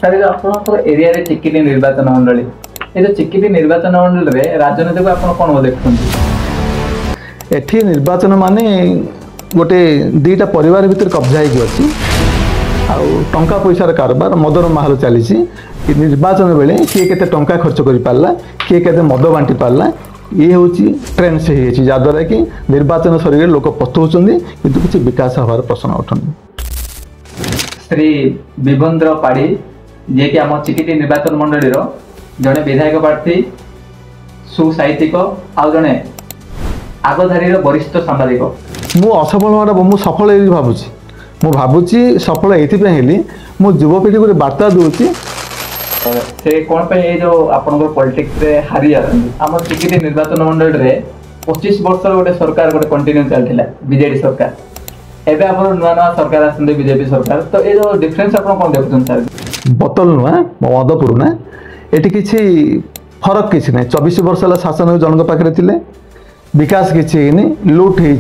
सारी आपन एरिया रे चिकिटी निर्वाचन मंडली ए जो चिकिटी निर्वाचन मंडल रे राजनीति को आपन कोन देखुन एठी निर्वाचन माने गोटे दीटा परिवार भीतर कब्जा होगी अच्छी टंका पैसार कारबार मदर माहल चली निर्वाचन बेले किए केते टंका खर्च कर पारला किए केते मद बांटी पारला ये हूँ ट्रेंड से जहाद्वारा कि निर्वाचन सर लोक पस्तौंट किंतु किसी विकास हबार प्रश्न उठुनी। श्री विभेन्द्र पाढ़ी जे कि आम चिकिटी निर्वाचन मंडली जड़े विधायक प्रार्थी सुसाहित्यिक आउ जड़े आगधारी वरिष्ठ सांबादिक मु असफल मु सफल भावुची मु भावुची सफल ये मु युवपीढ़ी को बार्ता दूसरी से कौन पे ये जो आपन पॉलिटिक्स रे हारी जाती आम चिकिटी निर्वाचन मंडल रे 25 वर्ष गोटे सरकार गोटे कंटिन्यू चलता बीजेडी सरकार एबे आप नुआ नुआ सरकार आसते बीजेपी सरकार तो ये जो डिफरेंस आप कौन देखुन सर बोतल नुआ मद पुरुना ये किसी फरक किसी ना 24 वर्ष है शासन जन पाखे थे विकास किसी लुट हो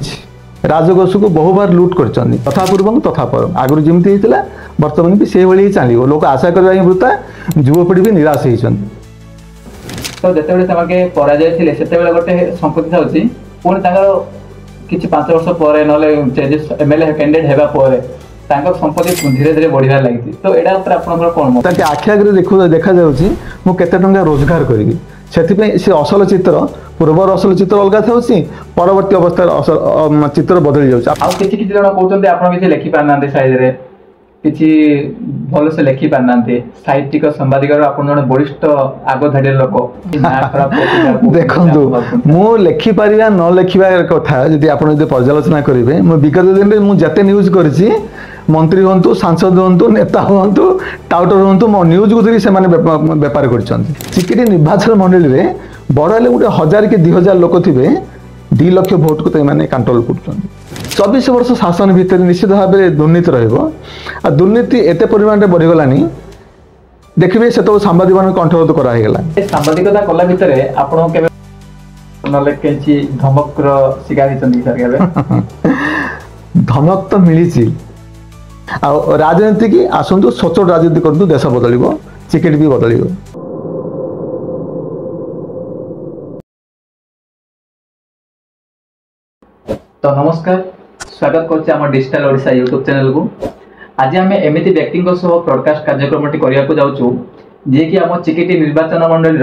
राजकोष को बहुबार लुट कर तथा पूर्व तथा पर आगुरी जमी होता बर्तमान भी से भाई चलो लोक आशा करने वृथा युवपीढ़ी भी निराश होती तो जिते पराजय से गोटे संपत्ति था पुणी किसी 5 वर्ष पर एमएलए कैंडिडेट हेबा पर संपत्ति धीरे धीरे बढ़िया लगी तो यहाँ कौन आखि आगे देखा मुझे रोजगार करी से असल चित्र पूर्वर असल चित्र अलग था परवर्ती अवस्था चित्र बदली जाऊँगी किसी जन कहते आप लिखि पारना साइज किसी भल से लिखि पारना साहित्यिक संवादिक जन वरिष्ठ आगधाड़ी लोक देखु मु लिखिपर न लिखा कथा जी आप पर्यालोचना करेंगे मुझे विगत दिन में मुझे न्यूज करी मंत्री हूँ सांसद हूँ नेता हूँ टाउटर हूँ मो न्यूज को धरी से बेपार कर चिकिटी निर्वाचन मंडली में बड़ हेल्ले गोटे 1000 कि 2000 लोक थे 2 लाख भोट को कंट्रोल कर 24 वर्ष शासन भितर निश्चित भाव में दुर्नीति रहा दुर्नीति एत परिमाण में बढ़ीगलानी देखिए से तो सांबादिक मान कंठरोध कराला सांबादिकता कला भितर आप धमक शिकार धमक तो मिली राजनीति की आसतु सचोट राजनीति करूँ देश बदल चिकिट भी बदल। तो नमस्कार स्वागत कर डिजिटल ओडिशा यूट्यूब चैनल को आज आम एमती व्यक्ति ब्रॉडकास्ट कार्यक्रम करने को जाऊँ जी कि आम चिकिटी निर्वाचन मंडली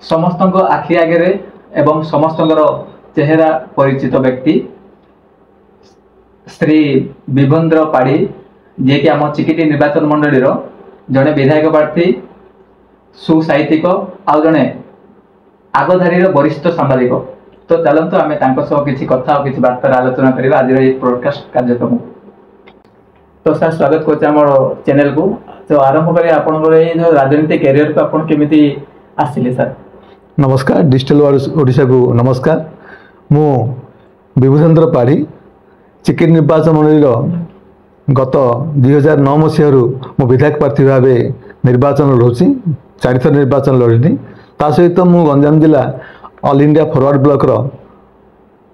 समस्त आखि आगे एवं समस्त चेहरा परिचित व्यक्ति श्री विभेन्द्र पाढ़ी जे कि आम चिकिटी निर्वाचन मंडली जड़े विधायक प्रार्थी सुसाहित्यिक आउ जड़े आगधारी वरिष्ठ सांबादिक तो चलते आम किसी कथा और किसी वार्तार आलोचना करवा आज ब्रॉडकास्ट कार्यक्रम तो सर स्वागत कर चैनल को तो आरंभ करें आप राजनीति कैरियर को आप केमी आसिले सर। नमस्कार डिजिटल ओडिशा को नमस्कार मु विभेन्द्र पाढ़ी चिकिटी निर्वाचन मंडली गत 2009 मसीह मु विधायक प्रार्थी भाव निर्वाचन लड़ुची 4 थर निर्वाचन लड़नी ता सहित मु गंजाम जिला ऑल इंडिया फॉरवर्ड ब्लॉक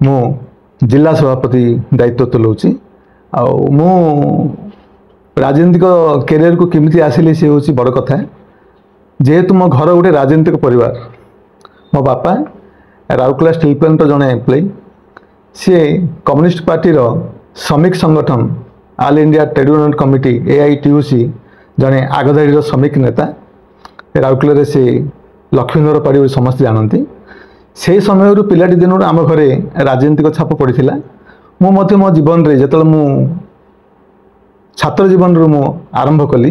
मु जिला सभापति दायित्व तुलाऊँगी मु राजनीतिक कैरियर को केमिति आसिले सी हूँ बड़ कथा जेहेतु मो घर गोटे राजनीतिक परिवार मो बापा राउरकेला स्टील प्लांट जड़े एम्प्लॉय सी कम्युनिस्ट पार्टी श्रमिक संगठन all India trade union committee AITUC जड़े आगधाड़ी श्रमिक नेता राउरकेला से लक्ष्मीधर पाढ़ी समस्त जानती से समय पिलाटी दिन आम घरे राजनीतिक छाप पड़ा मो मो जीवन रे जो मु छात्र जीवन मु आरंभ कली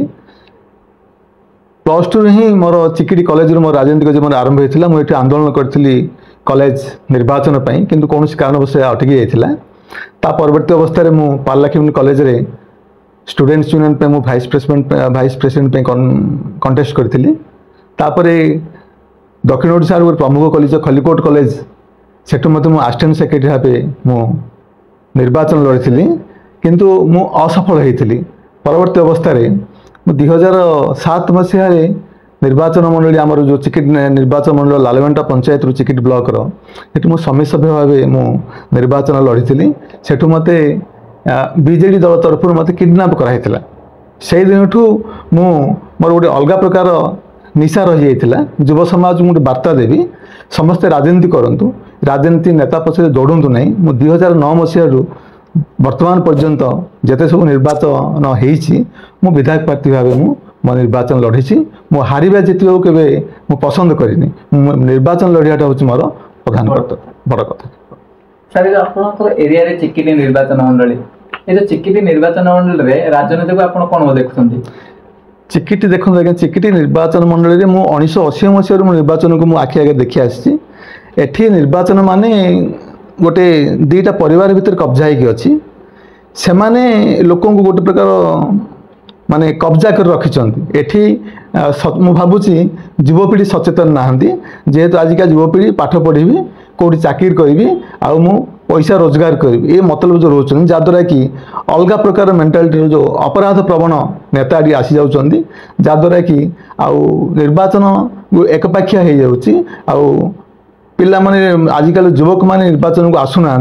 +2 ही मोर चिकिटी कॉलेज मोर राजनीतिक जीवन आरंभ होता मुझे आंदोलन करी कॉलेज निर्वाचन पर किंतु कौन कारणवश अटकी जाता परवर्ती अवस्था मु पार्लाखिम कॉलेज रे स्टूडेंट्स यूनियन पे मु वाइस प्रेसिडेंट पे कंटेस्ट करी दक्षिण ओडिशा गोटे प्रमुख कॉलेज खलिकोट कॉलेज से असिस्टेंट सेक्रेटरी भाव मु निर्वाचन लड़ी किंतु मु असफल होती परवर्ती अवस्था 2007 मसीह निर्वाचन मंडली आमर जो चिकिट निर्वाचन मंडल लालवेंटा पंचायत रु चिकिट ब्लॉक ये मुझे समिति सभ्य भाव मु निर्वाचन लड़ी से मत बीजेडी दल तरफ मत किडनाप कराइला से दिनठू मु मोर गोटे अलग प्रकार निशा रही जाइथिला युव समाज मुझे वार्ता देवी समस्ते राजनीति करंतु राजनीति नेता पछे दौड़ंतु नहीं मु 2009 मसीह वर्तमान पर्यंत जिते सब निर्वाचन होईछि मु विधायक प्रार्थी भाव मो निर्वाचन लड़ी मु हारिबा जितबा केबे मु पसंद करिनी निर्वाचन लड़ियाटा हूँ मोर प्रधान बड़ कथा। सर आपन एरिया रे चिकिटी निर्वाचन मंडली ए जो चिकिटी निर्वाचन मंडल रे राजनीति को आपण कोन देखुछंती? चिकिटी देखो आज्ञा चिकिटी निर्वाचन मंडल में 1980 मसीह निर्वाचन को मुझे आखि आगे देखी आसी एठी निर्वाचन माने गोटे दीटा परिवार भितर कब्जा होगी अच्छी से माने लोक गोटे प्रकार माने कब्जा कर रखिंट एठी मु भावुची युवपीढ़ी सचेतन नहांती जेहेतु आजिका युवपीढ़ी पाठ पढ़ी कौटी चाकरी करी आउ मु पैसा रोजगार करी ये मतलब जो रोच जहाँद्वारा कि अलग प्रकार मेंटालिटी जो अपराध प्रवण नेता आसी जाऊँच जहाँद्वारा कि आउ निर्वाचन एकपाखिया हो जाऊँगी आउ पिला माने आजिकल युवक माने निर्वाचन को आसुना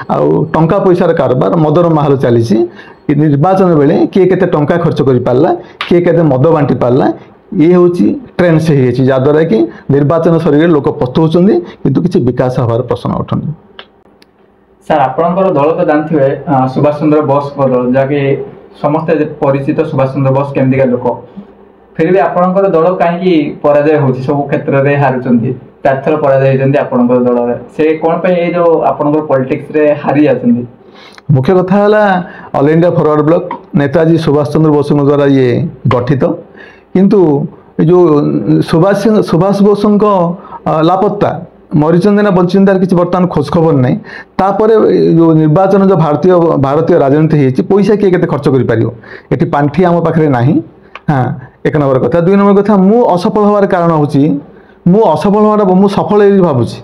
आउ टंका पैसार कारबार मदर माहल चली निर्वाचन बेले किए केते टंका खर्च कर पारला किए केते मद बांटी पारला ये हूँ ट्रेंड से ही जहाँद्वारा कि निर्वाचन शरीर लोक पस्तौंट किंतु किसी विकास हबार प्रश्न उठुनी। सर आपणकर दल तो जानते सुभाष चंद्र बोस दल जहाँकि समस्ते परिचित सुभाष चंद्र बोस केमतिका लोक फिर भी आपणकर दल कहीं पराजय हो सब क्षेत्र में हारुंट 4 थर पराजय होती आपणकर दल से कौन पे जो आपणकर पॉलिटिक्स रे हारी जाती? मुख्य कथा है All India Forward Block Netaji Subhash Chandra Bose द्वारा ये गठित किंतु जो सुभाष बोस लापत्ता मरीचंद ना बंचिंद किसी बर्तमान खोज खबर नहीं तापर जो निर्वाचन जो भारतीय राजनीति होती पैसा किए के खर्च कर पांठी आम पाखे ना। हाँ एक नंबर कथा 2 नंबर कथा मु असफल हबार कारण हूँ मु असफल हमारा मु सफल भावुची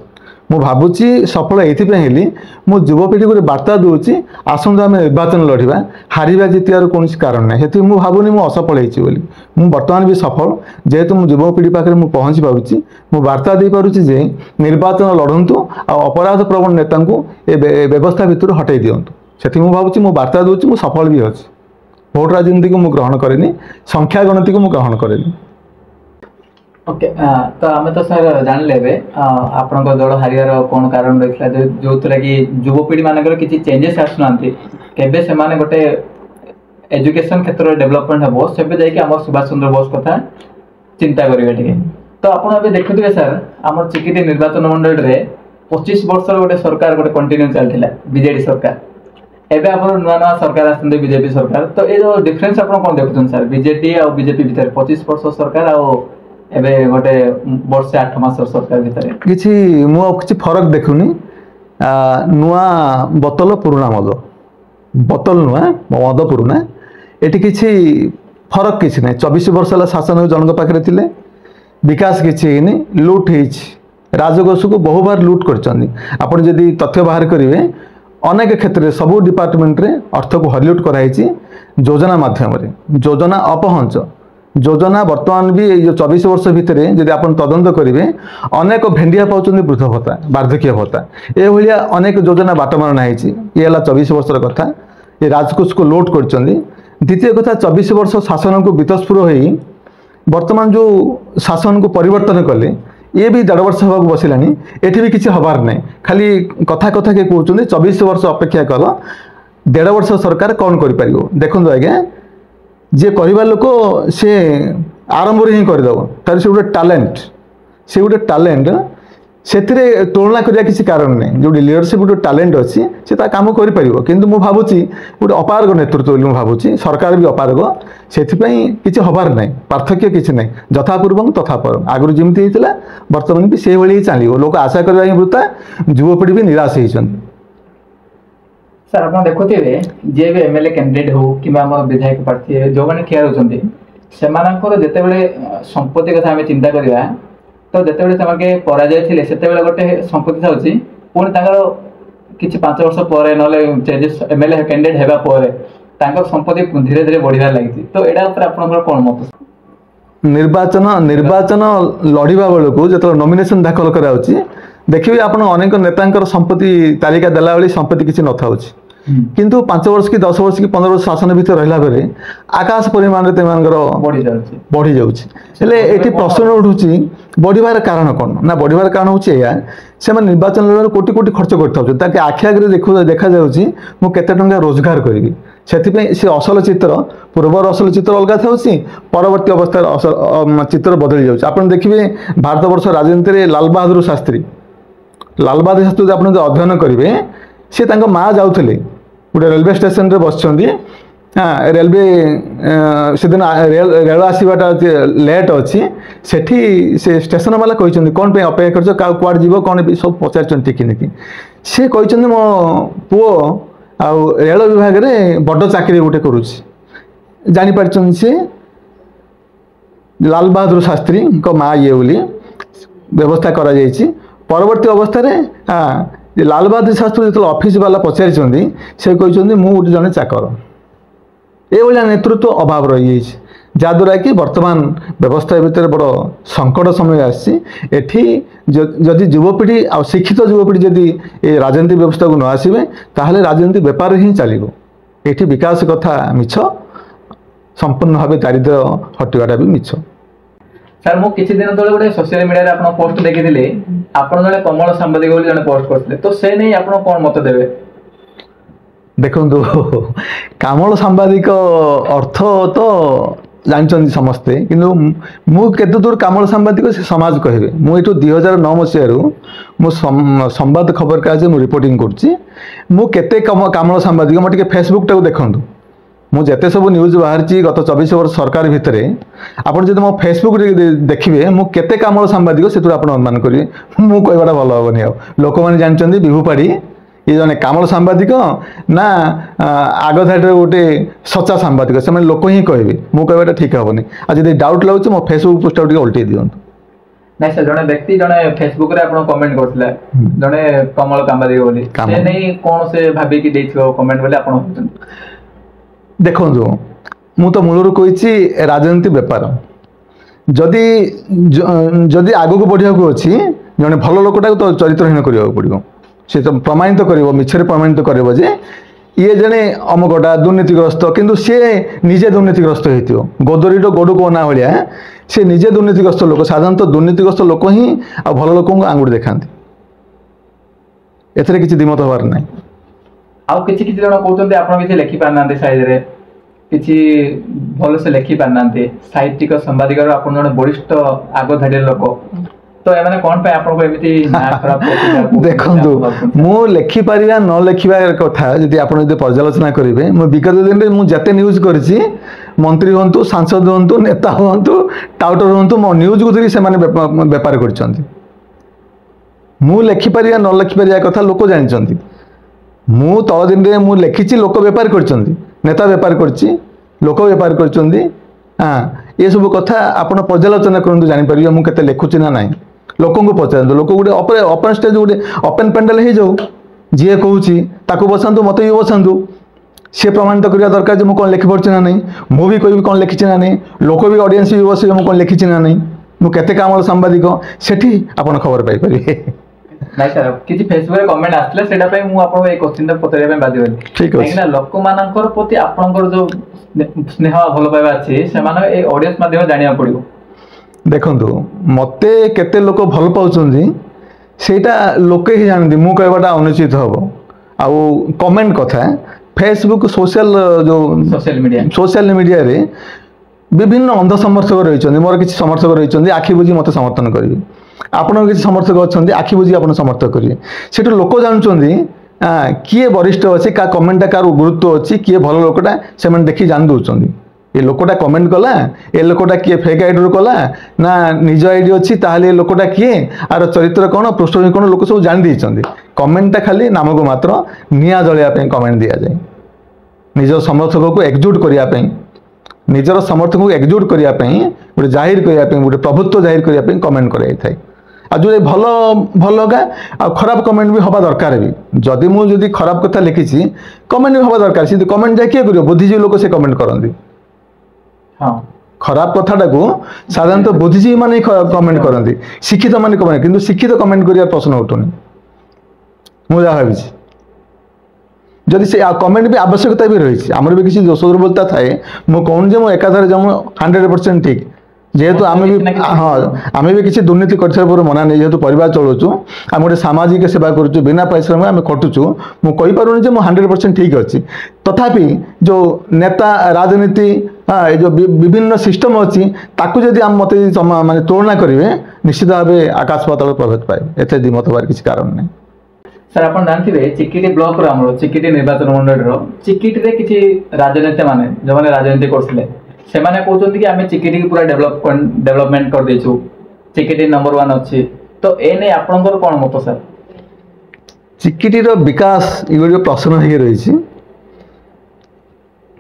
मु भावुची सफल ये मु युवपीढ़ी को वार्ता दूची आसतु आम निर्वाचन लड़वा हारिबा जितबार कौन कारण ना से मुझे भावुनी मु असफल होली बर्तमान भी सफल जेहेतु मु युवपीढ़ी पाखे मु पहुँची पारुची मु वार्ता दे पारुची जे निर्वाचन लड़तु आ अपराध प्रवण नेता को व्यवस्था भितर हटई दिंतु से भावुची मु वार्ता दूची मु सफल भी अच्छी भोट राजनीति को मु ग्रहण करेनी संख्या गणति को मु ग्रहण करेनी। ओके तो आम तो सर जानले आपण दल हारियार कौन कारण रही जो कि युवपीढ़ी मानकर किसी चेंजेस आसुना केबे से माने गोटे एजुकेशन क्षेत्र डेवलपमेंट हम से जाम सुभाष चंद्र बोस कथा चिंता करेंगे तो आप देखुए सर आम चिकिटी निर्वाचन मंडल रे 25 वर्ष गोटे सरकार गोटे कंटिन्यू चलता बीजेडी सरकार एबे आप नुआ नुआ सरकार आसते बीजेपी सरकार तो ये जो डिफरेन्स आप कौन देखुन सर बीजेडी और बीजेपी भितर 25 वर्ष सरकार एबे गोटे वर्ष 8 मास सरकार भितर किछि मु किछि फरक देखुनी नुआ बोतल पुराना मद बोतल नुआ मद पुराना एटी किछि फरक किछि नै 24 वर्ष ला शासन जनक पाखरे थिले विकास किछि नै लूट हेछि राजकोष को बहु बार लूट करचंदी आपण जदी तथ्य बाहर करिवे अनेक क्षेत्र में सबू डिपार्टमेंट रे अर्थ को हरिलुट कराई योजना माध्यम योजना अपहंच योजना वर्तमान भी जो 24 वर्ष भितर जब आप तदंत करेंगे अनेक भेंडिया पाँच वृद्ध भत्ता वार्धक्य भत्ता ये अनेक योजना बाटमारणा ये 24 वर्ष कथा ये राजकोष को लोड कर द्वितीय कथा 24 वर्ष शासन को वितस्फुर हो वर्तमान जो शासन को परिवर्तन कले ये भी 1.5 वर्ष होगा बसला एठी भी किसी हबार नहीं खाली कथा कथा के कहते 24 वर्ष अपेक्षा कल 1.5 वर्ष सरकार कौन कर देखो आज्ञा जे कहवा लोक से आरंभ ही करदेव तार से गोटे टैलेंट से तुलना करिया किसी कारण नहीं जो लीडरशिप गोटे टैलेंट अच्छी से काम कर किंतु मु भावुची गोटे अपारग नेतृत्व बोली मु भावुची सरकार भी अपारग से किसी हबार नहीं पार्थक्य किसी नहीं यथापूर्व तथा परम आगुरी जमी होता बर्तमान भी से भाई चलो लोक आशा करवा ही वृथा युवपीढ़ी भी निराश होती। सर आप देखुए जी भी एमएलए कैंडिडेट हो कि विधायक प्रार्थी जो मैंने ठिया रोचे से जिते संपत्ति कथा आम चिंता करवा तो जिते से पराजय थे से गोटे संपत्ति था पुणी किसी 5 वर्ष पर ना चेंजेस एमएलए कैंडिडेट होगा संपत्ति धीरे धीरे बढ़िया लगी तो यहाँ आप कौन मत? निर्वाचन लड़वा बेलू जो नॉमिनेशन दाखल कराऊँच देखिए आप अनेक नेता संपत्ति तालिका देला बेली संपत्ति किसी न था किंतु 5 वर्ष कि 10 वर्ष कि 15 वर्ष शासन भितर रहिला बेले आकाश परिमाण रे तेमानकर बढ़ी जाउछि हेले एठी प्रश्न उठुछि बढ़िबार कारण कोन ना बढ़िबार कारण होछि या से मन निर्वाचन लड़े कोटी कोटी खर्च करथाउ ताके आखि आगरे देखा जाउछि मु केते टंका रोजगार करिवि सेथिपे से असल चित्र पूर्वर असल चित्र अलगा थाउछि परवर्ती अवस्था चित्र बदली जाउछि आपण देखिबे भारत वर्ष राजनीति रे लाल बहादुर शास्त्री आपण अध्ययन करेंगे सी माँ जाऊे गोटे रेलवे स्टेशन रे बसछन्ती हाँ रेलवे से दिन रेल आसवाटा लेट अच्छी सेठी से स्टेशन वाला कहते कौन पे अपेक्षा कर कुआड़ जीव कौन भी सब पचार टिकी सी कहते मो पुओ आउ रेल विभाग में बड़ चाकरी गोटे करुच्ची जापार सी लाल बहादुर शास्त्री माँ ये बोली व्यवस्था करा परवर्ती अवस्था हाँ लाल बहादुर शास्त्री जो ऑफिस वाला पचारि से कहते मु गोटे जड़े चाकर ये नेतृत्व अभाव रही जहाद्वारा कि वर्तमान व्यवस्था भितर बड़ संकट समय आसी जदि युवपीढ़ी आ शिक्षित युवपीढ़ी जदि ये राजनीति व्यवस्था को न आसवे ताहले राजनीति बेपार ही चलो ये विकास कथा मिछ संपूर्ण भाव दारिद्र्य हटिवाटा भी मिछ। सर मु किछि दिन तले गोटे सोशल मीडिया रे आपण पोस्ट देखिथिले आपण जने कमल सांबादिक बोली जने पोस्ट करथिले तो से नै आपण कोन मत देबे देखंतु कमल सांबादिक अर्थ तो जानछन समस्ते किंतु मु केते दूर कमल सांबादिक से समाज कहबे मु एठो 2009 मसिया रु मु संवाद खबर काज मु रिपोर्टिंग करछि मु केते कमल सांबादिक म टिके फेसबुक टा देखंतु मु जेते सब न्यूज बाहर गत 24 वर्ष सरकार भितर आपड़ जब मो फेसबुक देखिए मु केते कमल सांबादिक से आप अनुमान करेंगे मु कहवाटा भल हेनी आ लोक मैंने जानते बिभुपाड़ी ये जने कमल सांबादिक ना आग धाड़ी गोटे सच्चा सांबादिक से लोक ही कहे मु कहवाटा ठीक हेनी आ जब डाउट लगुच मो फेसबुक पोस्ट टिके उल्टे दिंतु नहीं सर जने व्यक्ति जने फेसबुक रे आपण कमेंट करथिला जने कमल सांबादिक बोली से नहीं कोन से भाबी कि देथियो कमेंट बोले आपण देखो मु तो मूलर कही राजनीति बेपार जदि जदि आग को बढ़िया अच्छी जड़े भल लोकटा तो चरित्रहीन करने पड़ो सी तो प्रमाणित कर मिछरे प्रमाणित कर ये जड़े अमकटा दुर्नीतिग्रस्त किंतु सी निजे दुर्नीतिग्रस्त हो गोदरी गोड़ को ना भाया सी निजे दुर्नीतिग्रस्त लोक साधारणतः दुर्नीतिग्रस्त लोक ही आ भल लोक आंगुठी देखा एथरे किछि दिमत हबार नाही आउ किछि किछि जण कहउछन्ते आपण किछि लेखि पारनांते साइड रे किछि भलो से लेखि पारनांते साहित्यिक संवादिक आपण जण वरिष्ठ आगो धाडी लोक तो एमाने कोन पे आपण को एमिति ना खराब देखंतु मु लेखि पारिया न लेखिबा कथा जदि आपण जदि पर्यालोचना करिवे मु विगत दिन रे मु जते न्यूज करछि मंत्री होंतु सांसद होंतु नेता होंतु टाउटर होंतु मो न्यूज को धरि से माने व्यापार करछन्ती मु लेखि पारिया न लेखि पारिया कथा लोक जानिछन्ती मु तल दिन रे मु लेखिछि लोक व्यापार करछन्ती नेता व्यापार करछि लोक व्यापार करछन्ती हाँ ये सब कथा आपण पर्यालोचना करंतु जानि परियो मु केते लेखुछि ना नाही लोक को पचारंतु लोक गोटे ओपन स्टेज गोटे ओपन पेंडल हो जाऊ जी कहूँ ताकू बसातु मत भी बसातु सी प्रमाणित करवा दरकार जो मुझे लिखि पड़ी ना नहीं मु भी कह कौन लिखी ना नहीं लोक भी ऑडियंस भी बस मुझे लिखी ना नहीं मुझे कमल सांबादिक सेठी आपण खबर पाइपर नाइ सर किछि फेसबुक रे कमेंट आस्ले सेटा पय मु आपन ए क्वेश्चन ता पतरे पे बादी होली ठीक अछि ना लोक मानकर प्रति आपनकर जो स्नेह भलो पाइबा अछि से माने ए ऑडियंस माध्यम जानिया पड़िबो देखंतु मते केते लोक भल पाउछन्ती सेटा लोके ही जानती मु कहबाटा अनुचित हबो आउ कमेंट कथा फेसबुक सोशल मीडिया रे विभिन्न अंध समर्थक रही मोर किसी समर्थक रही आखि बुझी मत समर्थन करेंगे आपण किसी समर्थक अच्छा आखि बुझी आप समर्थक करेंगे से लोक जानते किए वरिष्ठ अच्छे क्या कमेंटा कार गुरुत्व अच्छी किए भल लोकटा से देखी जान दौरान ये लोकटा कमेंट कला ए लोकटा किए फेक आईडी कला ना निज आईडी अच्छी ताहले लोकटा किए आर चरित्र कौन पृष्ठभूमि कौन लोक सब जान देइछन्ती कमेंटा खाली नाम को मात्र निया जलिया कमेंट दि जाए निज समर्थक को एकजुट करने निजर समर्थक को एकजुट करने गोटे जाहिर करने गोटे प्रभुत्व जाहिर करने कमेंट कराई आ जो भल भल लगा आ खराब कमेंट भी हवा दरकार भी जदि मुझे खराब कथा लिखी कमेंट भी हवा दरकार से कमेंट जाए किए कर बुद्धिजीवी लोक से कमेंट करती खराब कथाटा को साधारणतः बुद्धिजीवी मैंने कमेंट करती शिक्षित मैंने कमेंट किंतु शिक्षित कमेंट कर प्रश्न उठुनी मुझे भावी जदि से कमेंट भी आवश्यकता भी रही आमर भी किसी दोष दुर्बलता थाए मुझे कहूँ जे मुझे एकाधारे जमु 100% ठीक जेहेतु आम भी हाँ आम भी किसी दुर्नीति कर मना नहीं जेहेतु परिवार चलुचु आम गोटे सामाजिक सेवा करुचु बिना परिश्रम आम खटुचु मुझे 100% ठीक अच्छी तथापि जो नेता राजनीति हाँ ये जो विभिन्न सिस्टम अच्छी ताकू जदि आम मत माने तुलना करेंगे निश्चित भाव आकाश पाताल प्रभावित पाए एत द्विमत हमारे किसी कारण नहीं। सर आप जानते चिकिटी ब्लॉक आम चिकिटी निर्वाचन मंडल चिकिटी किसी राजनीति माने जो मैंने राजनीति करते से कहते कि आम चिकिटी पूरा डेवलपमेंट कर देचु चिकिटी नंबर 1 अच्छी तो ए नहीं आपनकर कौन मत सर चिकिटीर विकास ये प्रश्न हो रही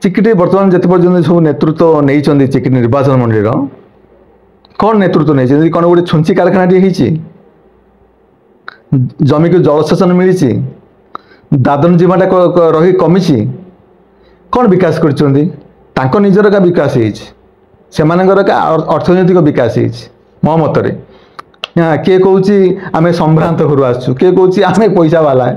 चिकिटी बर्तमान जिते पर्यटन सब नेतृत्व नहीं चिकिटी निर्वाचन मंडल कौन नेतृत्व नहीं कौन गोटे छुंची कारखाना जमी को जलसेचन मिली दादन जीवाटा रही कमी कौन विकास कर निजर का विकास से अर्थनैतिक विकास मो मतरे किए कौच आम संभ्रांत घर आसु किए कौच आम पैसा वाला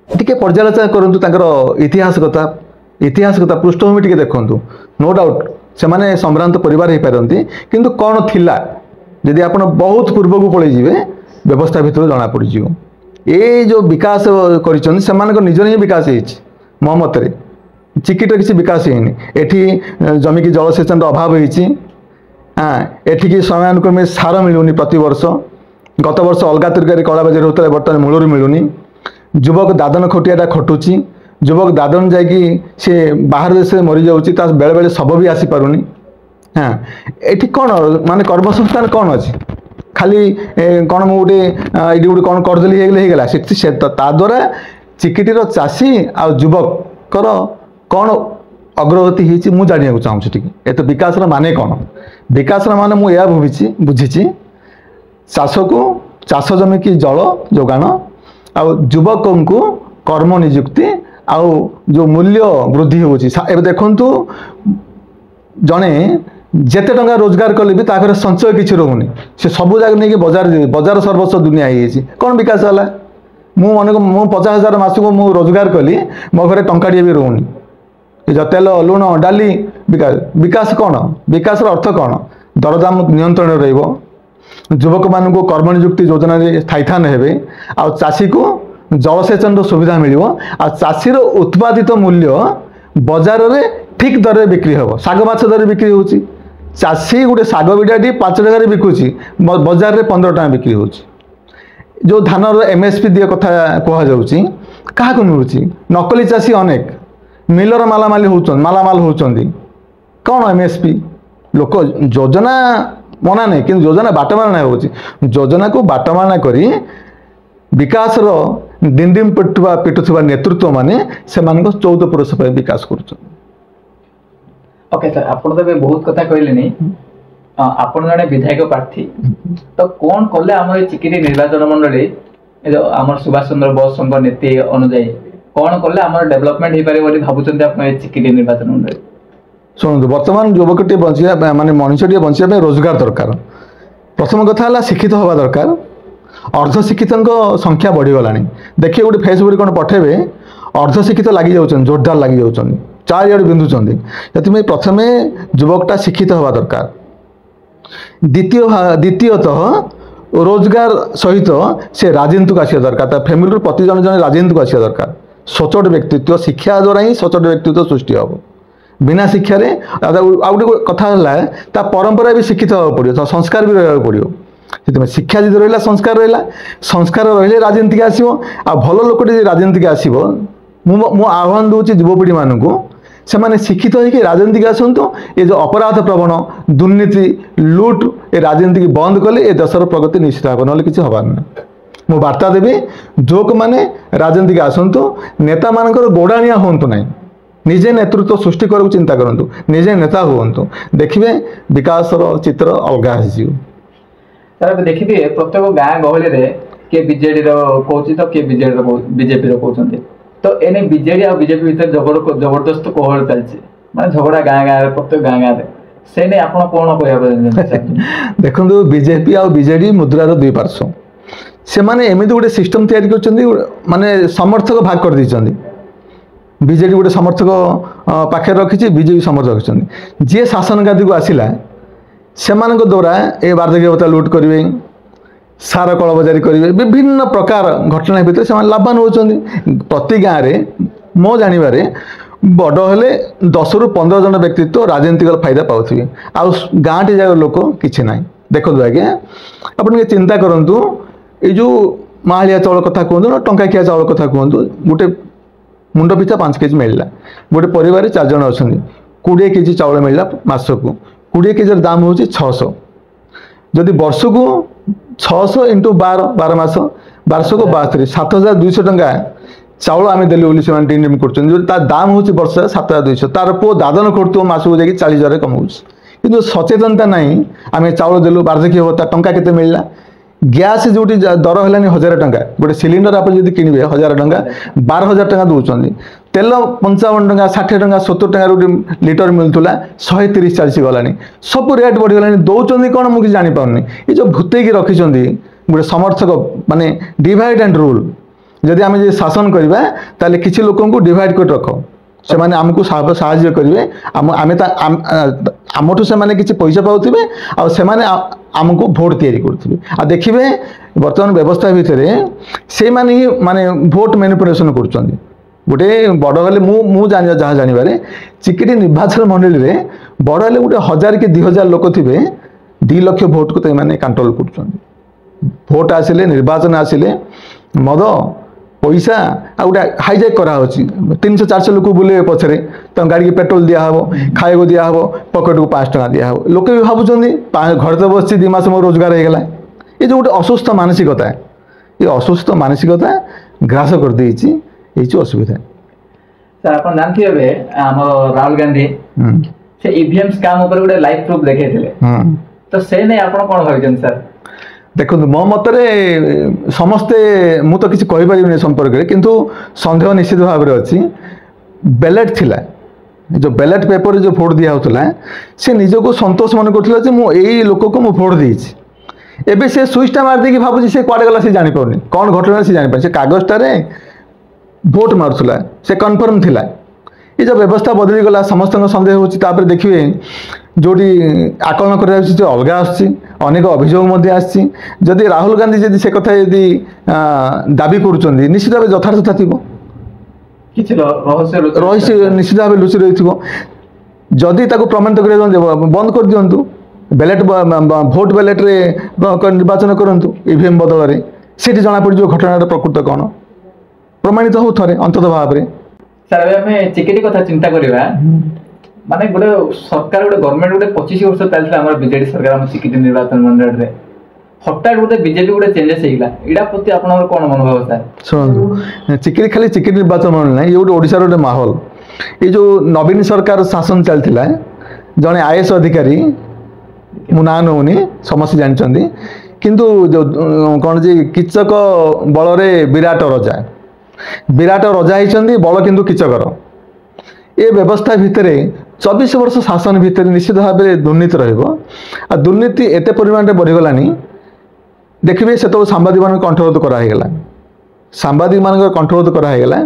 टी पर्यालोचना करूँ इतिहास कथा पृष्ठभूमि टी देखु नो डाउट से संभ्रांत परिवार हो पारती किंतु कौन थिला जदि आप बहुत पूर्व को पलि जाए व्यवस्था भितर जना पड़ ये जो विकास कर निजर ही विकास मो मतरे चिकिट किसी विकास होनी एठी जमी की जलसेचन अभाव होती हाँ एठिकी समयानुक्रमे सार मिलूनी प्रति वर्ष गत वर्ष अलग तरीके कला बजार होता है बर्तमान मूलर मिलूनी युवक दादन खटियाटा खटुची युवक दादन जाकि सी बाहर देश में मरी जाऊँगी बेले बेले शब भी आसी पारुनी हाँ ये कौन माने कर्मसंस्थान कौन अच्छी खाली कौन मुझे ये गोटे कौन करदेली ता द्वारा चिकिटीर चाषी आ युवकर कौन अग्रगति होती मुझे जानवा चाहूँगी टी ये तो विकास माने कौन विकास माने मुझे बुझी चाष को चाष जमी की जल जोगाण आ युवक को कर्म निजुक्ति आउ जो मूल्य वृद्धि होची देखु जड़े जेते टंका रोजगार कले भी ताकर संचय किसी रोनी से सब जगह नहीं बजार सर्वस्व दुनिया हो कौन विकास है मु 50,000 मासक मु रोजगार कली मो घर टंकाटे भी रोनी तेल लुण डाली विकास कौन विकास अर्थ कौन दरदाम नियंत्रण रुवक मान कर्म निजुक्ति योजना स्थायीथान हे आ चाषी को जलसेचन सुविधा मिल चाषीर उत्पादित मूल्य बजार में ठीक दर में बिक्री हम शाग माछ दर बिक्री हो चाषी गोटे शाग बिटाटी 5 टकर बिकुची बजार में 15 टका बिक्री हो जो धान एमएसपी दिए कथा कहुच्छी क्या मिलूँ नकली चाषी अनेक मिलर मालामाल होती कौन एमएसपी लोक योजना मना नहीं कि योजना बाटमारणा हो योजना को बाटमारणा करी विकास दिन दिन पिटुवा नेतृत्व माने से 14 पुरुष विकास कर ओके सर आप तो बहुत कथा कहले आप जड़े विधायक प्रार्थी तो कौन कले आम चिकिटी निर्वाचन मंडल आम सुभाष चंद्र बोस नीति अनुजाई कौन कले आम डेवलपमेंट हो पारे भावुं आप चिकिटी निर्वाचन मंडल शुणु बर्तमान युवकटे बचा माने मनुष्यटे बचाई रोजगार दरकार प्रथम कथा शिक्षित हवा दरकार अर्धशिक्षित संख्या बढ़ीगला देखिए गोटे फेसबुक कौन पठेबे अर्धशिक्षित लगी जाऊँ जोरदार लगी जाऊँ चारिआड़ बिंधुंट से प्रथम युवकटा शिक्षित हवा दरकार द्वितीयतः रोजगार सहित से राजनीति को आसा दरकार फैमिली प्रति जन जन राजनीति को आसा दरकार सचोट व्यक्तित्व शिक्षा द्वारा ही सचोट व्यक्तित्व सृष्टि हम बिना शिक्षा गोटे कथा परंपरा भी शिक्षित होगा पड़ो संस्कार भी रहा पड़ो से शिक्षा जी रहा संस्कार रही राजनीति आसो आ भल लोकटे राजनीति आसो मु आह्वान दूसरी युवपीढ़ी मानू से मैंने शिक्षित होकर राजनीति आसतु ये जो अपराध प्रवण दुर्नीति लुट ये राजनीति बंद कले ये देशर प्रगति निश्चित हे ना कि हबार ना मु बार्ता देवी जो मैंने राजनीति आसतु नेता मान गोड़ाणिया हूँ ना निजे नेतृत्व सृष्टि करने चिंता करूँ निजे नेता हूँ देखिए विकास चित्र अलग हो सर देखिए प्रत्येक गाँ गहली किए बीजेडी कहूँ तो किए बीजेपी कहते तो एने बीजेडी और बीजेपी भीतर जबरदस्त कोहल चलती मैं झगड़ा गाँ गाँव प्रत्येक गाँ गाँव से नहीं आप कौन कह देखो बीजेपी और बीजेडी मुद्रार दुई पार्श्व ସେମାନେ ଏମିତି ଗୋଟେ ସିଷ୍ଟମ ତିଆରି କରିଛନ୍ତି, ମାନେ ସମର୍ଥକ ଭାଗ କରିଦେଇଛନ୍ତି। ବିଜେଡି ଗୋଟେ ସମର୍ଥକ ପାଖରେ ରଖିଛି, ବିଜେପି ସମର୍ଥକ ରଖିଛନ୍ତି। ଯିଏ ଶାସନ ଗାଦିକୁ ଆସିଲା ସେମାନଙ୍କ ଦ୍ୱାରା ଏ ବାର୍ଦ୍ଧକ୍ୟ ଭତ୍ତା ଲୁଟ୍ କରିବେ, ସାର କଳବଜାରୀ କରିବେ, ବିଭିନ୍ନ ପ୍ରକାର ଘଟଣା ଭିତରେ ସେମାନେ ଲାଭବାନ ହେଉଛନ୍ତି। ପ୍ରତି ଗାଁରେ ମୋ ଜାଣିବାରେ ବଡ଼ ହେଲେ 10ରୁ 15 ଜଣ ବ୍ୟକ୍ତିତ୍ୱ ରାଜନୈତିକ ଫାଇଦା ପାଉଥିବେ, ଆଉ ଗାଁଟି ଯାକ ଲୋକ କିଛି ନାହିଁ। ଦେଖନ୍ତୁ ଆଜ୍ଞା, ଆପଣ ଟିକେ ଚିନ୍ତା କରନ୍ତୁ, ଏଇ ଯେଉଁ ମାହାଳିଆ ଚାଉଳ କଥା କୁହନ୍ତୁ ନା ଟଙ୍କାକିଆ ଚାଉଳ କଥା କୁହନ୍ତୁ, ଗୋଟେ ମୁଣ୍ଡ ପିଛା 5 କେଜି ମିଳିଲା। ଗୋଟେ ପରିବାରରେ 4 ଜଣ ଅଛନ୍ତି, 20 କେଜି ଚାଉଳ ମିଳିଲା ମାସକୁ। 20 କେଜିର ଦାମ ହେଉଛି 600। ଯଦି ବର୍ଷକୁ 600 ଇଣ୍ଟୁ 12 ମାସ, 1200 72, 7200 ଟଙ୍କା ଚାଉଳ ଆମେ ଦେଲୁ ବୋଲି ସେମାନେ ଡିମ୍ କରୁଛନ୍ତି। ଯଦି ତା ଦାମ ହେଉଛି ବର୍ଷ 7200, ତାର ପୁଅ ଦାଦନ କରୁଥିବ ମାସକୁ ଯାଇକି 40,000 କମାଉଛି। କିନ୍ତୁ ସଚେତନତା ନାହିଁ। ଆମେ ଚାଉଳ ଦେଲୁ, ବାର୍ଦ୍ଧକ୍ୟ ଭତ୍ତା ଟଙ୍କା କେତେ ମିଳିଲା? ଗ୍ୟାସ୍ ଯେଉଁଠି ଦର ହେଲାନି 1000 ଟଙ୍କା, ଗୋଟେ ସିଲିଣ୍ଡର ଆପଣ ଯଦି କିଣିବେ 1000 ଟଙ୍କା, 12,000 ଟଙ୍କା ଦେଉଛନ୍ତି। ତେଲ 55 ଟଙ୍କା, 60 ଟଙ୍କା, 70 ଟଙ୍କାର ଗୋଟେ ଲିଟର ମିଳୁଥିଲା, 130-140 ଗଲାଣି। ସବୁ ରେଟ୍ ବଢ଼ିଗଲାଣି। ଦେଉଛନ୍ତି କ'ଣ ମୁଁ କିଛି ଜାଣିପାରୁନି। ଏ ଯେଉଁ ଭୂତେଇକି ରଖିଛନ୍ତି ଗୋଟେ ସମର୍ଥକ, ମାନେ ଡିଭାଇଡ୍ ଆଣ୍ଡ ରୁଲ୍। ଯଦି ଆମେ ଯଦି ଶାସନ କରିବା ତାହେଲେ କିଛି ଲୋକଙ୍କୁ ଡିଭାଇଡ୍ କରି ରଖ, ସେମାନେ ଆମକୁ ସାହାଯ୍ୟ କରିବେ, ଆମେ ଆମଠୁ ସେମାନେ କିଛି ପଇସା ପାଉଥିବେ, ଆଉ ସେମାନେ ଆମକୁ ଭୋଟ ତିଆରି କରୁଥିବେ। ଆଉ ଦେଖିବେ ବର୍ତ୍ତମାନ ବ୍ୟବସ୍ଥା ଭିତରେ ସେଇମାନେ ହିଁ ମାନେ ଭୋଟ ମ୍ୟାନିପୁଲେସନ୍ କରୁଛନ୍ତି। ଗୋଟେ ବଡ଼ ହେଲେ ମୁଁ ଯାହା ଜାଣିବାରେ ଚିକିଟି ନିର୍ବାଚନ ମଣ୍ଡଳୀରେ ବଡ଼ ହେଲେ ଗୋଟେ 1000 କି 2000 ଲୋକ ଥିବେ, 2 ଲକ୍ଷ ଭୋଟକୁ ସେମାନେ କଣ୍ଟ୍ରୋଲ କରୁଛନ୍ତି। ଭୋଟ ଆସିଲେ, ନିର୍ବାଚନ ଆସିଲେ ମଦ ପଇସା ଆଉ ଗୋଟେ ହାଇଜାକ୍ କରାହେଉଛି। 300-400 ଲୋକ ବୁଲିବେ ପଛରେ, ତାଙ୍କ ଗାଡ଼ିକି ପେଟ୍ରୋଲ ଦିଆହେବ, ଖାଇବାକୁ ଦିଆହେବ, ପକେଟକୁ 5 ଟଙ୍କା ଦିଆହେବ। ଲୋକ ବି ଭାବୁଛନ୍ତି ଘରେ ତ ବସିଛି, 2 ମାସ ମୋର ରୋଜଗାର ହେଇଗଲା। ଏ ଯେଉଁ ଗୋଟେ ଅସୁସ୍ଥ ମାନସିକତା, ଏ ଅସୁସ୍ଥ ମାନସିକତା ଗ୍ରାସ କରିଦେଇଛି, এই যে অসুবিধা। স্যার ଆପଣ ଜାଣିଥିବେ ଆମର ରାହୁଲ ଗାନ୍ଧୀ ସେ ଇଭିଏମ୍ ସ୍କାମ୍ ଉପରେ ଗୋଟେ ଲାଇଭ୍ ପ୍ରୁଫ୍ ଦେଖେଇଥିଲେ, ତ ସେ ନେଇ ଆପଣ କ'ଣ ଭାବିଛନ୍ତି ସାର୍? ଦେଖନ୍ତୁ ମୋ ମତରେ ସମସ୍ତେ, ମୁଁ ତ କିଛି କହିପାରିବିନି ଏ ସମ୍ପର୍କରେ, କିନ୍ତୁ ସନ୍ଦେହ ନିଶ୍ଚିତ ଭାବରେ ଅଛି। ବ୍ୟାଲେଟ୍ ଥିଲା, ଯେଉଁ ବ୍ୟାଲେଟ୍ ପେପରରେ ଯେଉଁ ଭୋଟ୍ ଦିଆହେଉଥିଲା, ସେ ନିଜକୁ ସନ୍ତୋଷ ମନେ କରୁଥିଲା ଯେ ମୁଁ ଏଇ ଲୋକକୁ ମୁଁ ଭୋଟ୍ ଦେଇଛି। ଏବେ ସେ ସୁଇଚ୍ଟା ମାରିଦେଇକି ଭାବୁଛି ସେ କୁଆଡ଼େ ଗଲା, ସେ ଜାଣିପାରୁନି କ'ଣ ଘଟଣା, ସେ ଜାଣିପାରୁନି। ସେ କାଗଜଟାରେ ଭୋଟ୍ ମାରୁଥିଲା, ସେ କନଫର୍ମ ଥିଲା। ଏ ଯେଉଁ ବ୍ୟବସ୍ଥା ବଦଳିଗଲା, ସମସ୍ତଙ୍କ ସନ୍ଦେହ ହେଉଛି। ତାପରେ ଦେଖିବେ ଯେଉଁଠି ଆକଳନ କରାଯାଉଛି ଯେ ଅଲଗା ଆସୁଛି, ଅନେକ ଅଭିଯୋଗ ମଧ୍ୟ ଆସିଛି। ଯଦି ରାହୁଲ ଗାନ୍ଧୀ ଯଦି ସେ କଥା ଯଦି ଦାବି କରୁଛନ୍ତି, ନିଶ୍ଚିତ ଭାବେ ଯଥାର୍ଥତା ଥିବ, କିଛି ରହସ୍ୟ ନିଶ୍ଚିତ ଭାବେ ଲୁଚି ରହିଥିବ। ଯଦି ତାକୁ ପ୍ରମାଣିତ କରିବା ବନ୍ଦ କରିଦିଅନ୍ତୁ, ବ୍ୟାଲେଟ୍ ଭୋଟ୍ ବ୍ୟାଲେଟ୍ରେ ନିର୍ବାଚନ କରନ୍ତୁ ଇଭିଏମ୍ ବଦଳରେ, ସେଠି ଜଣାପଡ଼ିଯିବ ଘଟଣାର ପ୍ରକୃତ କ'ଣ, ପ୍ରମାଣିତ ହଉ ଥରେ ଅନ୍ତତଃ ଭାବରେ। ସାର୍ ଏବେ ଆମେ ଚିକିଟି କଥା ଚିନ୍ତା କରିବା, ମାନେ ଗୋଟେ ସରକାର, ଗୋଟେ ଗଭର୍ଣ୍ଣମେଣ୍ଟ ଗୋଟେ 25 ବର୍ଷ ଚାଲିଥିଲା ଆମର ବିଜେଡି ସରକାର ଆମ ଚିକିଟି ନିର୍ବାଚନ ମଣ୍ଡଳୀରେ, ହଠାତ୍ ଗୋଟେ ବିଜେପି ଗୋଟେ ଚେଞ୍ଜେସ୍ ହେଇଗଲା, ଏଇଟା ପ୍ରତି ଆପଣଙ୍କର କ'ଣ ମନୋଭାବ ସାର୍? ଶୁଣନ୍ତୁ, ଚିକିଟି ଖାଲି ଚିକିଟି ନିର୍ବାଚନ ମଣ୍ଡଳୀ ନାହିଁ, ଇଏ ଗୋଟେ ଓଡ଼ିଶାର ଗୋଟେ ମାହୋଲ। ଏଇ ଯେଉଁ ନବୀନ ସରକାର ଶାସନ ଚାଲିଥିଲା, ଜଣେ IAS ଅଧିକାରୀ, ମୁଁ ନାଁ ନେଉନି, ସମସ୍ତେ ଜାଣିଛନ୍ତି, କିନ୍ତୁ କ'ଣ ଯେ କିଚକ ବଳରେ ବିରାଟ ରଜା, ବିରାଟ ରଜା ହେଇଛନ୍ତି, ବଳ କିନ୍ତୁ କିଚକର। ଏ ବ୍ୟବସ୍ଥା ଭିତରେ 24 ବର୍ଷ ଶାସନ ଭିତରେ ନିଶ୍ଚିତ ଭାବରେ ଦୁର୍ନୀତି ରହିବ। ଆଉ ଦୁର୍ନୀତି ଏତେ ପରିମାଣରେ ବଢ଼ିଗଲାଣି, ଦେଖିବେ ସେତେବେଳେ ସାମ୍ବାଦିକମାନଙ୍କୁ କଣ୍ଠରୋଧ କରାହେଇଗଲା, ସାମ୍ବାଦିକମାନଙ୍କର କଣ୍ଠରୋଧ କରାହେଇଗଲା।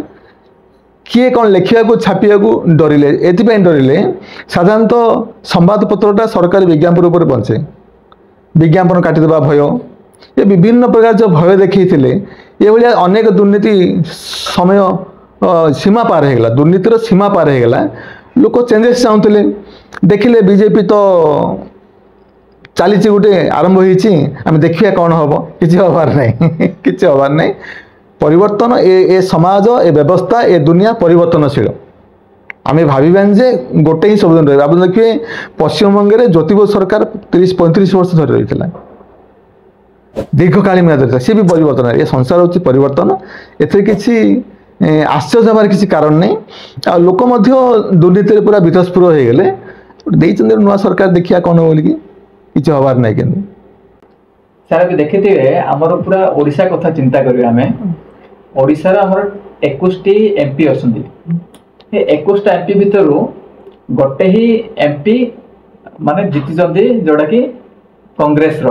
କିଏ କ'ଣ ଲେଖିବାକୁ ଛାପିବାକୁ ଡରିଲେ, ଏଥିପାଇଁ ଡରିଲେ ସାଧାରଣତଃ ସମ୍ବାଦପତ୍ରଟା ସରକାରୀ ବିଜ୍ଞାପନ ଉପରେ ବଞ୍ଚେ, ବିଜ୍ଞାପନ କାଟିଦେବା ଭୟ, ଏ ବିଭିନ୍ନ ପ୍ରକାର ଯେଉଁ ଭୟ ଦେଖେଇଥିଲେ, ଏଭଳିଆ ଅନେକ ଦୁର୍ନୀତି ସମୟ ସୀମା ପାର ହେଇଗଲା, ଦୁର୍ନୀତିର ସୀମା ପାର ହେଇଗଲା। ଲୋକ ଚେଞ୍ଜେସ୍ ଚାହୁଁଥିଲେ, ଦେଖିଲେ ବିଜେପି ତ ଚାଲିଛି, ଗୋଟେ ଆରମ୍ଭ ହେଇଛି, ଆମେ ଦେଖିବା କ'ଣ ହେବ, କିଛି ହେବାର ନାହିଁ, କିଛି ହେବାର ନାହିଁ। ପରିବର୍ତ୍ତନ, ଏ ସମାଜ, ଏ ବ୍ୟବସ୍ଥା, ଏ ଦୁନିଆ ପରିବର୍ତ୍ତନଶୀଳ। ଆମେ ଭାବିବାନି ଯେ ଗୋଟେ ହିଁ ସବୁଦିନ ରହିବ। ଆପଣ ଦେଖିବେ ପଶ୍ଚିମବଙ୍ଗରେ ଜ୍ୟୋତିବସୁ ସରକାର 30-35 ବର୍ଷ ଧରି ରହିଥିଲା, ଦୀର୍ଘକାଳୀନ ମେୟାଦ ରହିଥିଲା, ସିଏ ବି ପରିବର୍ତ୍ତନ। ଏ ସଂସାର ହେଉଛି ପରିବର୍ତ୍ତନ, ଏଥିରେ କିଛି ଆଶ୍ଚର୍ଯ୍ୟ ହେବାର କିଛି କାରଣ ନାହିଁ। ଆଉ ଲୋକ ମଧ୍ୟ ଦୁର୍ନୀତିରେ ପୁରା ବିତସ୍ପୃହ ହେଇଗଲେ, ଦେଇଛନ୍ତି ନୂଆ ସରକାର, ଦେଖିବା କ'ଣ ବୋଲିକି, କିଛି ହେବାର ନାହିଁ। କିନ୍ତୁ ସାର୍ ଏବେ ଦେଖିଥିବେ ଆମର ପୁରା ଓଡ଼ିଶା କଥା ଚିନ୍ତା କରିବା, ଆମେ ଓଡ଼ିଶାର ଆମର 21ଟି MP ଅଛନ୍ତି। ଏ 21ଟା MP ଭିତରୁ ଗୋଟେ ହିଁ MP ମାନେ ଜିତିଛନ୍ତି, ଯୋଉଟାକି କଂଗ୍ରେସର।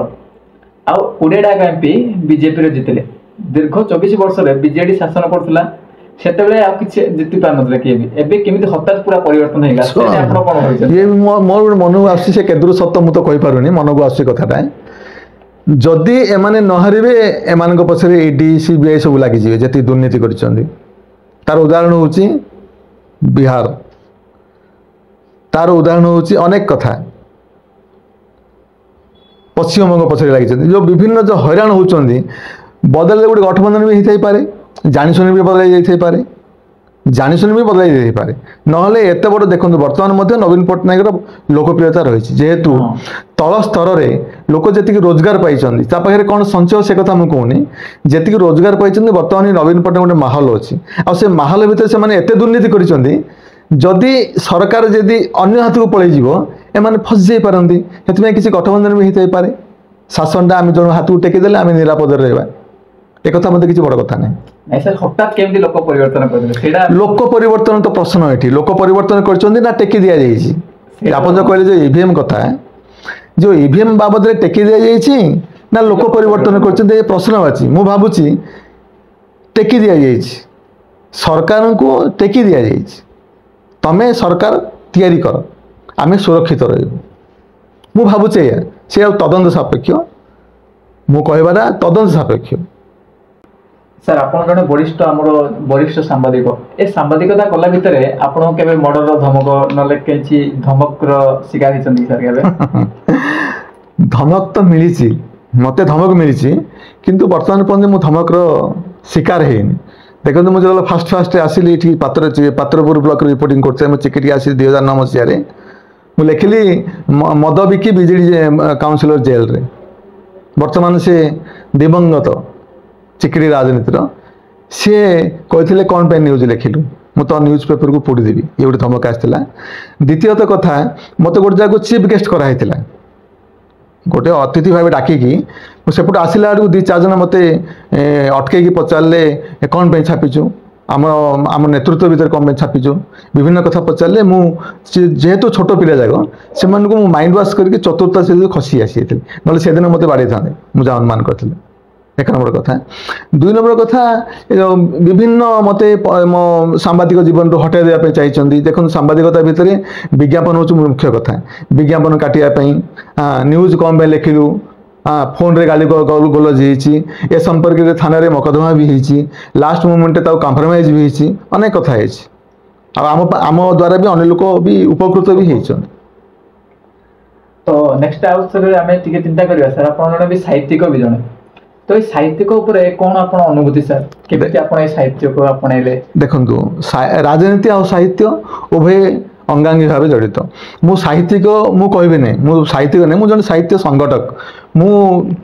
ଆଉ 20ଟା ଏମପି ବିଜେପି ରେ ଜିତିଲେ। ଦୀର୍ଘ 24 ବର୍ଷରେ ବିଜେଡି ଶାସନ କରୁଥିଲା, ସେତେବେଳେ ଆଉ କିଛି ଜିତି ପାରୁନଥିଲେ କିଏ ବି। ଏବେ କେମିତି ହଠାତ୍ ପୁରା ପରିବର୍ତ୍ତନ ହେଇଗଲା, ସେଇଟା ଆପଣ କଣ ଭାବୁଛନ୍ତି? ଇଏ ମୋର ଗୋଟେ ମନକୁ ଆସୁଛି, ସେ କେଦୁର ସତ ମୁଁ ତ କହିପାରୁନି, ମନକୁ ଆସୁଛି କଥାଟା। ଯଦି ଏମାନେ ନ ହାରିବେ, ଏମାନଙ୍କ ପଛରେ ଇଡି ସିବିଆଇ ସବୁ ଲାଗିଯିବେ ଯେତିକି ଦୁର୍ନୀତି କରିଛନ୍ତି। ତାର ଉଦାହରଣ ହେଉଛି ବିହାର, ତାର ଉଦାହରଣ ହେଉଛି ଅନେକ କଥା। ପଶ୍ଚିମବଙ୍ଗ ପଛରେ ଲାଗିଛନ୍ତି, ଯେଉଁ ବିଭିନ୍ନ ଯେଉଁ ହଇରାଣ ହେଉଛନ୍ତି, ବଦଳରେ ଗୋଟେ ଗଠବନ୍ଧନ ବି ହେଇଥାଇପାରେ, ଜାଣିଶୁଣି ବି ବଦଳାଇ ଯାଇଥାଇପାରେ, ଜାଣିଶୁଣି ବି ବଦଳାଇ ଯାଇପାରେ। ନହେଲେ ଏତେ ବଡ଼ ଦେଖନ୍ତୁ, ବର୍ତ୍ତମାନ ମଧ୍ୟ ନବୀନ ପଟ୍ଟନାୟକର ଲୋକପ୍ରିୟତା ରହିଛି, ଯେହେତୁ ତଳ ସ୍ତରରେ ଲୋକ ଯେତିକି ରୋଜଗାର ପାଇଛନ୍ତି, ତା ପାଖରେ କ'ଣ ସଞ୍ଚୟ ସେ କଥା ମୁଁ କହୁନି, ଯେତିକି ରୋଜଗାର ପାଇଛନ୍ତି ବର୍ତ୍ତମାନ ନବୀନ ପଟ୍ଟନାୟକ ଗୋଟେ ମାହୋଲ ଅଛି। ଆଉ ସେ ମାହୋଲ ଭିତରେ ସେମାନେ ଏତେ ଦୁର୍ନୀତି କରିଛନ୍ତି, ଯଦି ସରକାର ଯଦି ଅନ୍ୟ ହାତକୁ ପଳେଇଯିବ, ଏମାନେ ଫସି ଯାଇପାରନ୍ତି। ସେଥିପାଇଁ କିଛି ଗଠବନ୍ଧନ ବି ହେଇଥାଇପାରେ, ଶାସନଟା ଆମେ ଜଣ ହାତକୁ ଟେକିଦେଲେ ଆମେ ନିରାପଦରେ ରହିବା। একথা মধ্যে কিছু বড় কথা নাই। স্যার হঠাৎ কেমতি লোক পরিবর্তন করলে সেটা লোক পরিবর্তন তো প্রশ্ন এটি, লোক পরিবর্তন করছেন না টেকি দিয়া যাইছি। আপন যে কইলে যে ইভিএম কথা, যে ইভিএম বাবদরে টেকি দিয়া যাইছি না লোক পরিবর্তন করছেন, এই প্রশ্ন আছে। মু ভাবুছি টেকি দিয়া যাইছি, সরকারଙ୍କୁ টেকি দিয়া যাইছি, তমে সরকার তৈরি কর, আমি সুরক্ষিত রহিবু। মু ভাবুছি এয়া, সে তদন্ত সাপেক্ষ, মু কহিবাটা তদন্ত সাপেক্ষ। স্যার আপনার জনে বরিষ্ঠ সাংবাদিক, এ সাংবাদিকতা কলা ভিতরে আপনার কেবে মর্ডর ধমক নলে কেছি ধমকর শিকার হয়েছেন স্যার কেবে? ধমক তো মিলিছি, মতে ধমক মিলিছি, কিন্তু বর্তমান পর্যন্ত মু ধমকর শিকার হইনি। দেখুন মু যেত ফার্স্ট আসিলি এটি পাত্রপুর ব্লক রিপোর্টিং করতে, মু চিকিটি আসিলি 2009 মସିହାରେ। মু লেখিলি মদ বিকি বিজেডি কাউন্সিলর জেলরে। বর্তমান সে দিবঙ্গত চিকিটি রাজনীতির, সি কইলে কণ পাই নিউজ লেখিলু, মু তো নিউজ পেপর কু পোড়িদেবি, ইয়ে গোটে ধমক আসছিলা। দ্বিতীয়ত কথা, মতো গোটে জায়গা চিফ গেস্ট করা হয়েছিল, গোটে অতিথি ভাবে ডাকিকি সেপটু আসিলা বেড়ে 2-4 জন মতো অটকাইকি পচারে কণ পাই ছাপিছু, আমার নেতৃত্ব ভিতরে কম পাই ছাপিছু, বিভিন্ন কথা পচারে। মু যেহেতু ছোট পিলা যাক সে মাইন্ড ওয়াশ করি চতুর্থ সে খসি আসি, নহলে সেদিন মতো বাড়াই থাকে, মু যা অনুমান করছিলি। 1 নম্বর কথা। 2 নম্বর কথা, বিভিন্ন মতে মো সাংবাদিক জীবন হটাই দেওয়া চাইছেন। দেখুন সাংবাদিকতা ভিতরে বিজ্ঞাপন হচ্ছে মুখ্য কথা, বিজ্ঞাপন কাটিয়া নিউজ কম পাই লেখিলু, ফোন রে গালি গোলজ হয়েছি, এ সম্পর্কে থানার মকদ্দমা বি হয়েছি, লাস্ট মোমেন্টে তাও কম্প্রোমাইজ বি হয়েছি, অনেক কথা হয়েছি। আম দ্বারা বি অনেক লোক বি উপকৃত বি হয়েছেন। তো নেক্সট আউটসরে আমি টিকে চিন্তা করিবা স্যার, আপন জনে বি সাহিত্যিক বি জনে, তো এই সাহিত্যিক উপরে কোন আপন অনুভূতি স্যার, কেମିତି আপন এই সাহিত্যକୁ আপনাইলে? দেখন্তু রাজনীতি আর সাহিত্য উভয় অঙ্গাঙ্গী ভাবে জড়িত। মু সাহিত্যিক মু কহিবি নাই, মু সাহিত্যিক নাই, মু জন সাহিত্য সংগঠক। মু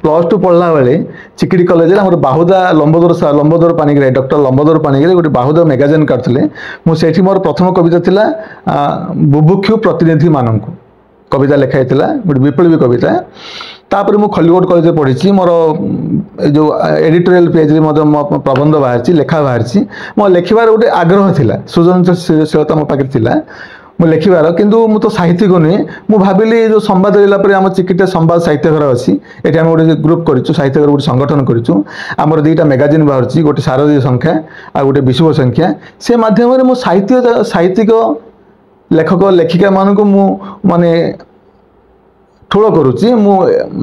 +2 পড়লা বেলে চিকিটি কলেজে আমার বাহুদা লম্বোদর পানিগ্রাহী, ডক্টর লম্বোদর পানিগ্রাহী গোটে বাহুদা ম্যাগাজিন কাটলে, মু সেটি মোর প্রথম কবিতা লা বুভুক্ষু প্রতিনিধি মানଙ୍କୁ কবিতা লেখা হয়েছিল, গোটে বিপ্লবী কবিতা। তাপরে মু খলিকোট কলেজে পড়িছি, মোর যে এডিটোরিয়াল পেজরে মো প্রবন্ধ বাহারছি, লেখা বাহারছি। মো লেখিবার গোটে আগ্রহ লা, সৃজনশীলতা মো পাখে লা মু লেখিবার, কিন্তু মু তো সাহিত্যিক নুহে। মু ভাবিলি যে সম্বাদ দেলা পরে আমার চিকিটা সম্বাদ সাহিত্যঘর অছি, এটি আমি গোটে গ্রুপ করিছু, সাহিত্যঘর গোটে সংগঠন করিছু। আমার 2টা ম্যাগাজিন বাহারছি, গোটে শারদীয় সংখ্যা আর গোটে বিশুভ সংখ্যা। সে মাধ্যমে মু সাহিত্যিক লেখক লেখিকা মানুষ মু মানে ঠোল করুচি, মু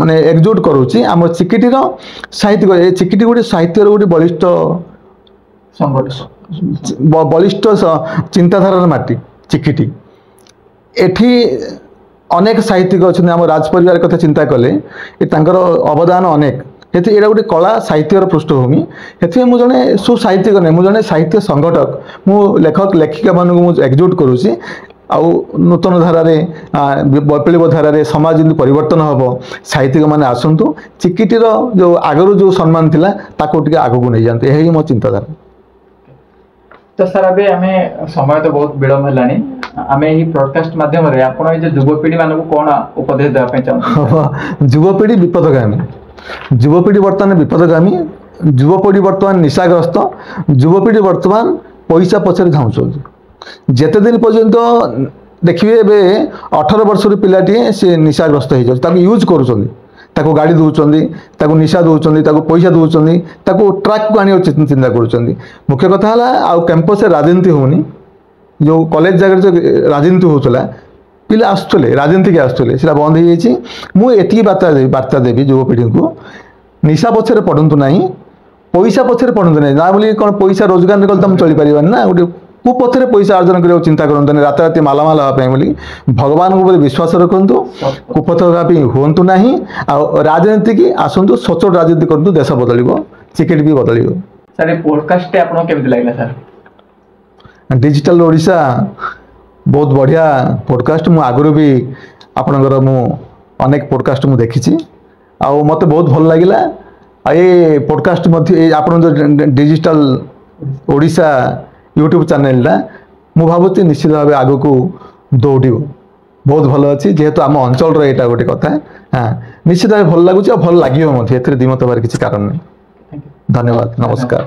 মানে একজুট করুচি। আমার চিকিটির সাহিত্যিক, এই চিকিটি গোটে সাহিত্যর গোটে বলিষ্ঠ চিন্তাধারার মাটি চিকিটি। এটি অনেক সাহিত্যিক অনেক, আমার রাজ পরিবার কথা চিন্তা কলে তাঁর অবদান অনেক। এটা গোটে কলা সাহিত্যর পৃষ্ঠভূমি। সেপাই মু জনে সুসাহিত্যিক নয়, মু জনে সাহিত্য সংগঠক। মু লেখক লেখিকা মানুষ মু একজুট করুছি। ଆଉ ନୂତନ ଧାରାରେ ବୈପ୍ଳବ ଧାରାରେ ସମାଜ ଯେମିତି ପରିବର୍ତ୍ତନ ହେବ, ସାହିତ୍ୟିକ ମାନେ ଆସନ୍ତୁ, ଚିକିଟିର ଯେଉଁ ଆଗରୁ ଯେଉଁ ସମ୍ମାନ ଥିଲା ତାକୁ ଟିକେ ଆଗକୁ ନେଇଯାଆନ୍ତୁ, ଏହା ହିଁ ମୋ ଚିନ୍ତାଧାରା। ତ ସାର୍ ଏବେ ଆମେ ସମୟ ତ ବହୁତ ବିଳମ୍ବ ହେଲାଣି, ଆମେ ଏହି ବ୍ରଡକାଷ୍ଟ ମାଧ୍ୟମରେ ଆପଣ ଏଇ ଯେ ଯୁବପିଢ଼ି ମାନଙ୍କୁ କ'ଣ ଉପଦେଶ ଦେବା ପାଇଁ ଚାହୁଁଛନ୍ତି? ଯୁବପିଢ଼ି ବିପଦଗାମୀ, ଯୁବପିଢ଼ି ବର୍ତ୍ତମାନ ବିପଦଗାମୀ, ଯୁବପିଢ଼ି ବର୍ତ୍ତମାନ ନିଶାଗ୍ରସ୍ତ, ଯୁବପିଢ଼ି ବର୍ତ୍ତମାନ ପଇସା ପଛରେ ଧାଉଁଛନ୍ତି। যেতে দিন পর্যন্ত দেখবে এবে 18 বর্ষর পিলাটিয়ে সে নিশাগ্রস্ত হয়ে যাচ্ছে, তাকে ইউজ করছেন। ତାକୁ ଗାଡ଼ି ଦେଉଛନ୍ତି, ତାକୁ ନିଶା ଦେଉଛନ୍ତି, ତାକୁ ପଇସା ଦେଉଛନ୍ତି, ତାକୁ ଟ୍ରାକ୍କୁ ଆଣିବାକୁ ଚିନ୍ତା କରୁଛନ୍ତି। ମୁଖ୍ୟ କଥା ହେଲା ଆଉ କ୍ୟାମ୍ପସରେ ରାଜନୀତି ହେଉନି। ଯେଉଁ କଲେଜ ଜାଗାରେ ଯେଉଁ ରାଜନୀତି ହେଉଥିଲା, ପିଲା ଆସୁଥିଲେ ରାଜନୀତିକି ଆସୁଥିଲେ, ସେଇଟା ବନ୍ଦ ହେଇଯାଇଛି। ମୁଁ ଏତିକି ବାର୍ତ୍ତା ଦେବି ଯୁବପିଢ଼ିଙ୍କୁ, ନିଶା ପଛରେ ପଡ଼ନ୍ତୁ ନାହିଁ, ପଇସା ପଛରେ ପଡ଼ନ୍ତୁ ନାହିଁ। ନା ବୋଲି କ'ଣ ପଇସା ରୋଜଗାର କଲେ ତୁମେ ଚଳିପାରିବାନି ନା, ଗୋଟେ କୁପଥରେ ପଇସା ଅର୍ଜନ କରିବାକୁ ଚିନ୍ତା କରନ୍ତୁନି, ରାତାରାତି ମାଲାମାଲ ହେବା ପାଇଁ ବୋଲି। ଭଗବାନଙ୍କ ଉପରେ ବିଶ୍ୱାସ ରଖନ୍ତୁ, କୁପଥ ହେବା ପାଇଁ ହୁଅନ୍ତୁ ନାହିଁ। ଆଉ ରାଜନୀତିକି ଆସନ୍ତୁ, ସଚ୍ଚୋଟ ରାଜନୀତି କରନ୍ତୁ, ଦେଶ ବଦଳିବ, ଚିକେଟ ବି ବଦଳିବ। ସାର୍ ଏ ପୋଡକାଷ୍ଟଟି ଆପଣଙ୍କୁ କେମିତି ଲାଗିଲା ସାର୍? ଡିଜିଟାଲ ଓଡ଼ିଶା ବହୁତ ବଢ଼ିଆ ପୋଡ଼କାଷ୍ଟ। ମୁଁ ଆଗରୁ ବି ଆପଣଙ୍କର ଅନେକ ପୋଡ଼କାଷ୍ଟ ମୁଁ ଦେଖିଛି, ଆଉ ମୋତେ ବହୁତ ଭଲ ଲାଗିଲା। ଆଉ ଏ ପୋଡ଼କାଷ୍ଟ ମଧ୍ୟ ଆପଣ ଯେଉଁ ଡିଜିଟାଲ ଓଡ଼ିଶା ୟୁଟ୍ୟୁବ୍ ଚ୍ୟାନେଲଟା ମୁଁ ଭାବୁଛି ନିଶ୍ଚିତ ଭାବେ ଆଗକୁ ଦୌଡ଼ିବ। ବହୁତ ଭଲ ଅଛି, ଯେହେତୁ ଆମ ଅଞ୍ଚଳର ଏଇଟା ଗୋଟେ କଥା। ନିଶ୍ଚିତ ଭାବେ ଭଲ ଲାଗୁଛି, ଆଉ ଭଲ ଲାଗିବ ମଧ୍ୟ, ଏଥିରେ ଦ୍ୱିମତ ହେବାର କିଛି କାରଣ ନାହିଁ। ଧନ୍ୟବାଦ, ନମସ୍କାର।